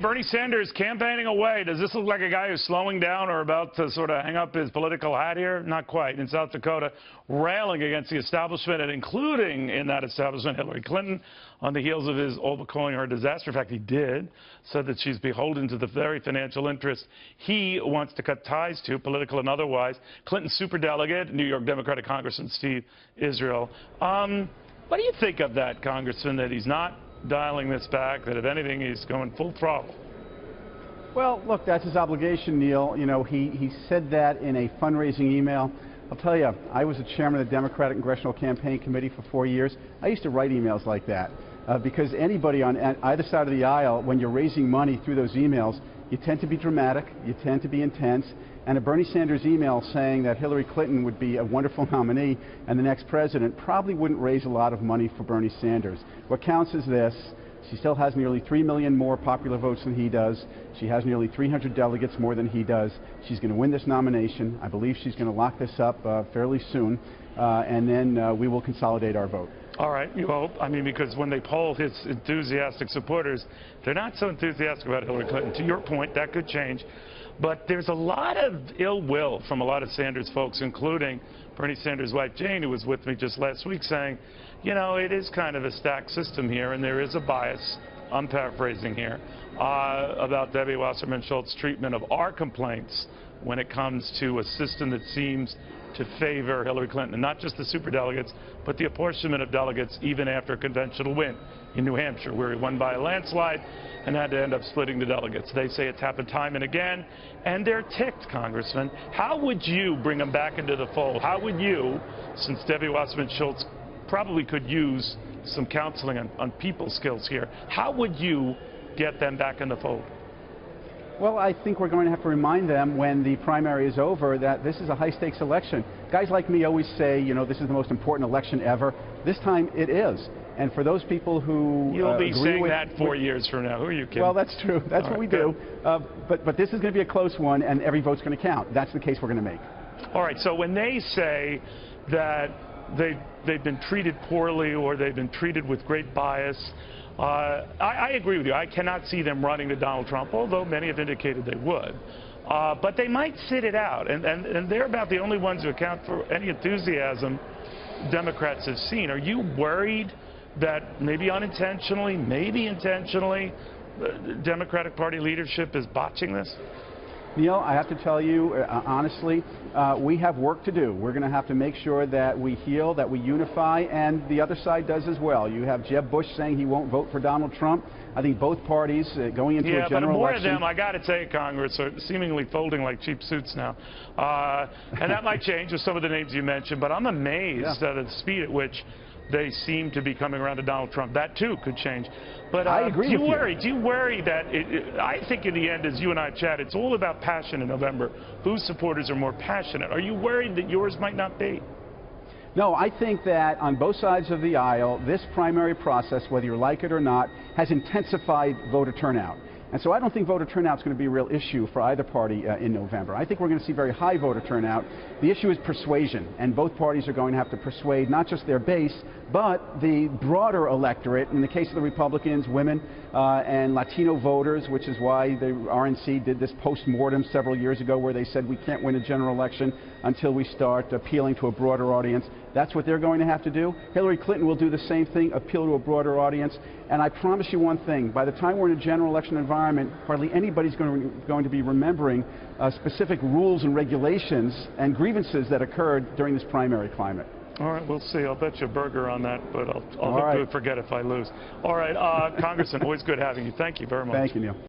Bernie Sanders campaigning away. Does this look like a guy who's slowing down or about to sort of hang up his political hat here? Not quite. In South Dakota, railing against the establishment, and including in that establishment Hillary Clinton, on the heels of his calling her a disaster. In fact, he did, said that she's beholden to the very financial interests he wants to cut ties to, political and otherwise. Clinton superdelegate, New York Democratic Congressman Steve Israel. What do you think of that, Congressman, that he's not dialing this back, that if anything he's going full throttle? Well, look, that's his obligation, Neil. You know, he said that in a fundraising email. I'll tell you, I was the chairman of the Democratic Congressional Campaign Committee for 4 years. I used to write emails like that because anybody on either side of the aisle, when you're raising money through those emails, you tend to be dramatic, you tend to be intense, and a Bernie Sanders email saying that Hillary Clinton would be a wonderful nominee and the next president probably wouldn't raise a lot of money for Bernie Sanders. What counts is this: she still has nearly 3 million more popular votes than he does. She has nearly 300 delegates more than he does. She's going to win this nomination. I believe she's going to lock this up fairly soon, and then we will consolidate our vote. All right, you hope. I mean, because when they poll his enthusiastic supporters, they're not so enthusiastic about Hillary Clinton. To your point, that could change. But there's a lot of ill will from a lot of Sanders folks, including Bernie Sanders' wife, Jane, who was with me just last week, saying, you know, it is kind of a stacked system here, and there is a bias, I'm paraphrasing here, about Debbie Wasserman Schultz's treatment of our complaints when it comes to a system that seems to favor Hillary Clinton, and not just the superdelegates, but the apportionment of delegates even after a conventional win in New Hampshire, where he won by a landslide and had to end up splitting the delegates. They say it's happened time and again, and they're ticked, Congressman. How would you bring them back into the fold? How would you, since Debbie Wasserman Schultz probably could use some counseling on people skills here, how would you get them back in the fold? Well, I think we're going to have to remind them when the primary is over that this is a high-stakes election. Guys like me always say, you know, this is the most important election ever. This time it is. And for those people who You'll be saying that 4 years from now. Who are you kidding? Well, that's true. That's what we do. But this is going to be a close one, and every vote's going to count. That's the case we're going to make. All right. So when they say that they've been treated poorly or they've been treated with great bias, I agree with you. I cannot see them running to Donald Trump, although many have indicated they would. But they might sit it out, and they're about the only ones who account for any enthusiasm Democrats have seen. Are you worried that maybe unintentionally, maybe intentionally, the Democratic Party leadership is botching this? Neil, I have to tell you, honestly, we have work to do. We're going to have to make sure that we heal, that we unify, and the other side does as well. You have Jeb Bush saying he won't vote for Donald Trump. I think both parties going into a general election. Yeah, but more of them, I got to say, Congress, are seemingly folding like cheap suits now. And that might change with some of the names you mentioned, but I'm amazed at the speed at which they seem to be coming around to Donald Trump. That, too, could change. But I agree with you. Do you worry that I think in the end, as you and I chat, it's all about passion in November. Whose supporters are more passionate? Are you worried that yours might not be? No, I think that on both sides of the aisle, this primary process, whether you like it or not, has intensified voter turnout. And so I don't think voter turnout is going to be a real issue for either party in November. I think we're going to see very high voter turnout. The issue is persuasion, and both parties are going to have to persuade not just their base, but the broader electorate. In the case of the Republicans, women and Latino voters, which is why the RNC did this post-mortem several years ago where they said we can't win a general election until we start appealing to a broader audience. That's what they're going to have to do. Hillary Clinton will do the same thing, appeal to a broader audience. And I promise you one thing, by the time we're in a general election environment, hardly anybody's going to be remembering specific rules and regulations and grievances that occurred during this primary climate. All right, we'll see. I'll bet you a burger on that, but I'll forget if I lose. All right, Congressman, always good having you. Thank you very much. Thank you, Neil.